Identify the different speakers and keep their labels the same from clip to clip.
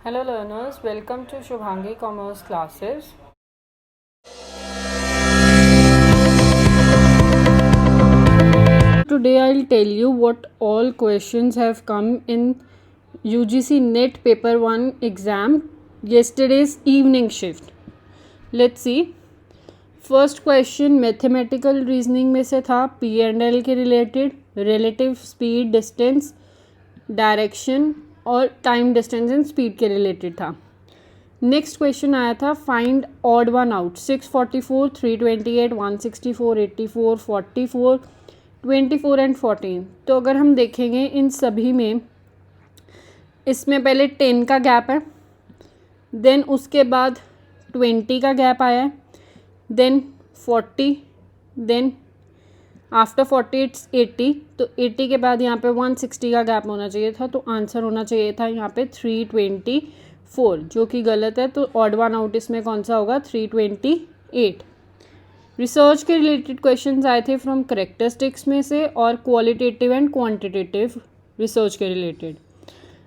Speaker 1: Hello learners, welcome to Shubhangi Commerce classes. Today I'll tell you what all questions have come in UGC NET paper 1 exam yesterday's evening shift. Let's see. First question mathematical reasoning में से था P&L के related, relative speed, distance, direction और time, distance and speed के related था. Next question आया था find odd one out. 644, 328, 164, 84, 44, 24 and 14. तो अगर हम देखेंगे इन सभी में इसमें पहले 10 का गैप है, देन उसके बाद 20 का गैप आया है, देन 40, देन आफ्टर 40 इट्स 80. तो 80 के बाद यहाँ पे 160 का गैप होना चाहिए था, तो आंसर होना चाहिए था यहाँ पे 324, जो कि गलत है. तो ऑड वन आउट इसमें कौन सा होगा? 328. रिसर्च के रिलेटेड क्वेश्चंस आए थे फ्रॉम करेक्टरिस्टिक्स में से और क्वालिटेटिव एंड क्वांटिटेटिव रिसर्च के रिलेटेड.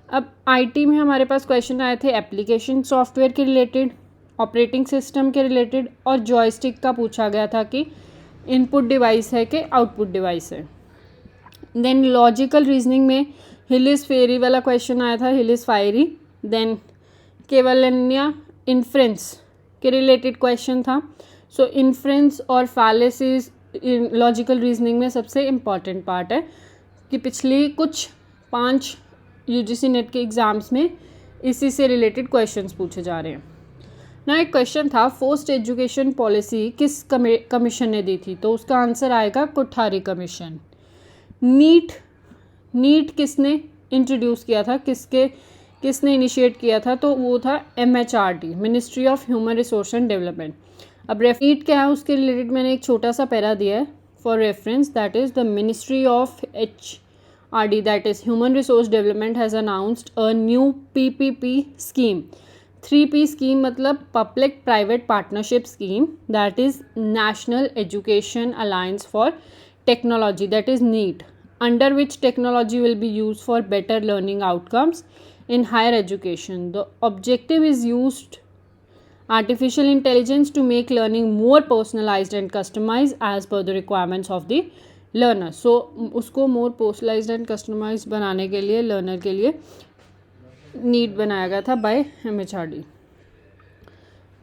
Speaker 1: अब आईटी में हमारे पास क्वेश्चन आए थे एप्लीकेशन सॉफ्टवेयर के रिलेटेड, ऑपरेटिंग सिस्टम के रिलेटेड और जॉयस्टिक का पूछा गया था कि इनपुट डिवाइस है कि आउटपुट डिवाइस है. देन लॉजिकल रीजनिंग में हिलिस फेरी वाला क्वेश्चन आया था, हिलिस फायरी. देन केवलन्या इन्फ्रेंस के रिलेटेड क्वेश्चन था. सो इन्फ्रेंस और फैलेसीज लॉजिकल रीजनिंग में सबसे इम्पॉर्टेंट पार्ट है कि पिछली कुछ 5 यूजीसी नेट के एग्ज़ाम्स में इसी से रिलेटेड क्वेश्चंस पूछे जा रहे हैं ना. एक क्वेश्चन था फोर्स्ड एजुकेशन पॉलिसी किस कमीशन ने दी थी? तो उसका आंसर आएगा कोठारी कमीशन. नीट किसने इंट्रोड्यूस किया था, किसने इनिशिएट किया था? तो वो था MHRD, ministry of human resource and development. अब नीट क्या है उसके रिलेटेड मैंने एक छोटा सा पैरा दिया है for reference. That is the ministry of HRD, that is human resource development, has announced a new PPP scheme. 3P scheme मतलब public private partnership scheme, that is national education alliance for technology, that is NEET, under which technology will be used for better learning outcomes in higher education. The objective is used artificial intelligence to make learning more personalized and customized as per the requirements of the learner. So उसको more personalized and customized बनाने के लिए learner के लिए NEET बनाया गया था by MHRD.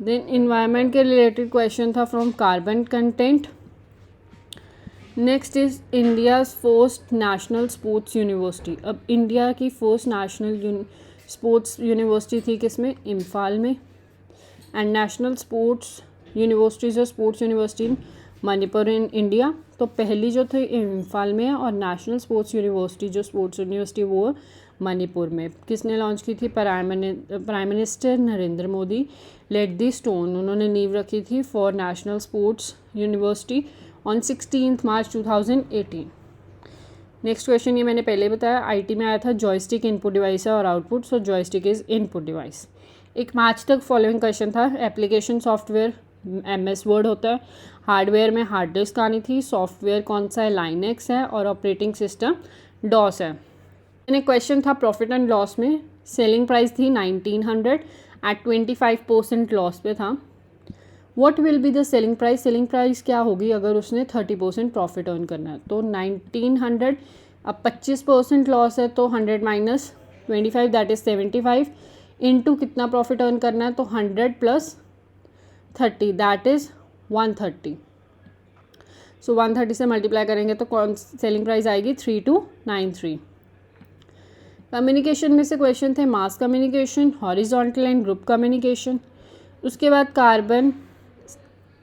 Speaker 1: Then environment के related question था from carbon content. Next is India's first national sports university. अब इंडिया की फर्स्ट नेशनल स्पोर्ट्स यूनिवर्सिटी थी किसमें? इम्फाल में. एंड नेशनल स्पोर्ट्स यूनिवर्सिटीज़ और sports university in Manipur in India. तो पहली जो थी इम्फाल में है और नेशनल स्पोर्ट्स यूनिवर्सिटी जो स्पोर्ट्स यूनिवर्सिटी वो मणिपुर में. किसने लॉन्च की थी? Prime minister Narendra Modi let the stone. उन्होंने नींव रखी थी for national sports university on 16 March 2018. Next question ये मैंने पहले बताया, आईटी में आया था जॉयस्टिक इनपुट डिवाइस है और output. So joystick is input device. एक मैच तक फॉलोइंग क्वेश्चन था. एप्लीकेशन सॉफ्टवेयर MS वर्ड होता है, हार्डवेयर में हार्ड डिस्क आनी थी, सॉफ्टवेयर कौन सा है? लाइनेक्स है और ऑपरेटिंग सिस्टम DOS है. मैंने क्वेश्चन था प्रॉफिट एंड लॉस में. सेलिंग प्राइस थी 1900 एट 25% लॉस पे था. What will be the selling price? Selling price क्या होगी अगर उसने 30% प्रॉफिट अर्न करना है? तो 1900. अब 25% लॉस है तो 100 माइनस 25 दैट इज़ 75 इंटू कितना प्रॉफिट अर्न करना है? तो 100 प्लस 30 दैट इज़ 130. सो 130 से मल्टीप्लाई करेंगे तो कौन सेलिंग प्राइस आएगी? 3293. कम्युनिकेशन में से क्वेश्चन थे mass communication, horizontal and group communication. उसके बाद कार्बन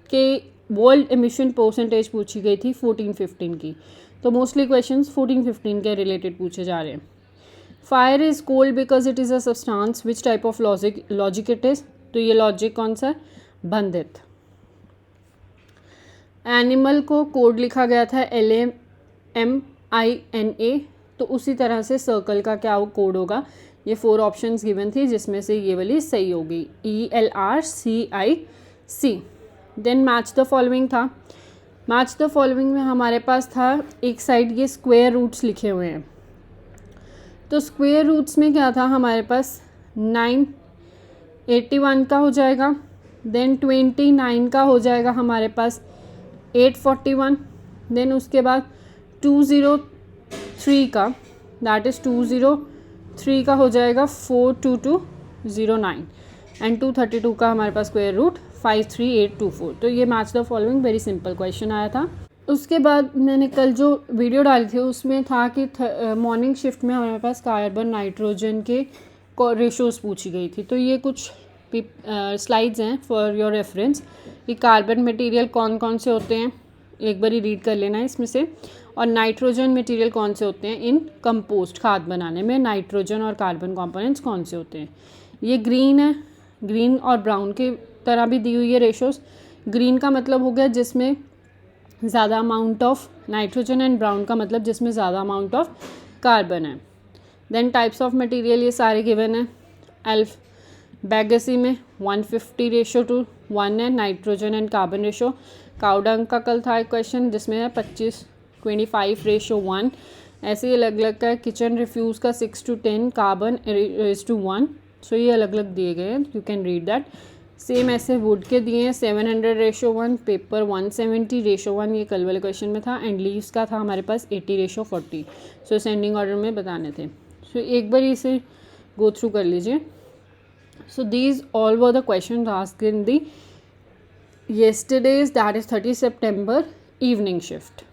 Speaker 1: के वर्ल्ड एमिशन परसेंटेज पूछी गई थी 14-15 की. तो मोस्टली क्वेश्चंस 14-15 के रिलेटेड पूछे जा रहे हैं. Fire is cold because it is a substance, which type of logic it is? तो ये लॉजिक कौन सा है? बंधित. एनिमल को कोड लिखा गया था LAMINA. तो उसी तरह से सर्कल का क्या कोड होगा? ये 4 ऑप्शंस गिवन थी जिसमें से ये वाली सही होगी, ELRCIC. Then match the following था. मैच द फॉलोइंग में हमारे पास था एक साइड ये स्क्वायर रूट्स लिखे हुए हैं. तो स्क्वायर रूट्स में क्या था हमारे पास? 9 81 का हो जाएगा, देन 29 का हो जाएगा हमारे पास 841, देन उसके बाद 203 का, दैट इज़ 203 का हो जाएगा 42209, एंड 232 का हमारे पास स्क्वायर रूट 53824। तो ये match the following very simple question आया था। उसके बाद मैंने कल जो वीडियो डाली थी उसमें था कि मॉर्निंग शिफ्ट में हमारे पास कार्बन नाइट्रोजन के रेशोज़ पूछी गई थी। तो ये कुछ स्लाइड्स हैं फॉर योर रेफरेंस कि कार्बन मटेरियल कौन कौन से होते हैं, एक बार ही रीड कर लेना है इसमें से, और नाइट्रोजन मटेरियल कौन से होते हैं इन कंपोस्ट खाद बनाने में, नाइट्रोजन और कार्बन कंपोनेंट्स कौन से होते हैं। ये ग्रीन है, ग्रीन और ब्राउन के तरह भी दी हुई है रेशोज़। ग्रीन का मतलब हो गया जिसमें ज़्यादा amount of nitrogen, and brown का मतलब जिसमें ज़्यादा अमाउंट ऑफ कार्बन है। देन टाइप्स ऑफ मटेरियल ये सारे गिवन है। एल्फ बैगेसी में 150:1 है nitrogen and carbon ratio. Cow dung का कल था एक क्वेश्चन जिसमें है 25:1 ऐसे ही अलग अलग का है। किचन रिफ्यूज़ का 6:10 कार्बन 1. सो ये अलग अलग दिए गए हैं, you can read that. Same ऐसे वुड के दिए हैं 700:1, पेपर 170:1, ये कल वाले क्वेश्चन में था। एंड लीव्स का था हमारे पास 80:40। सो असेंडिंग ऑर्डर में बताने थे। सो एक बार इसे गो थ्रू कर लीजिए। So these all were the question asked in the yesterday's, that is 30 September evening shift.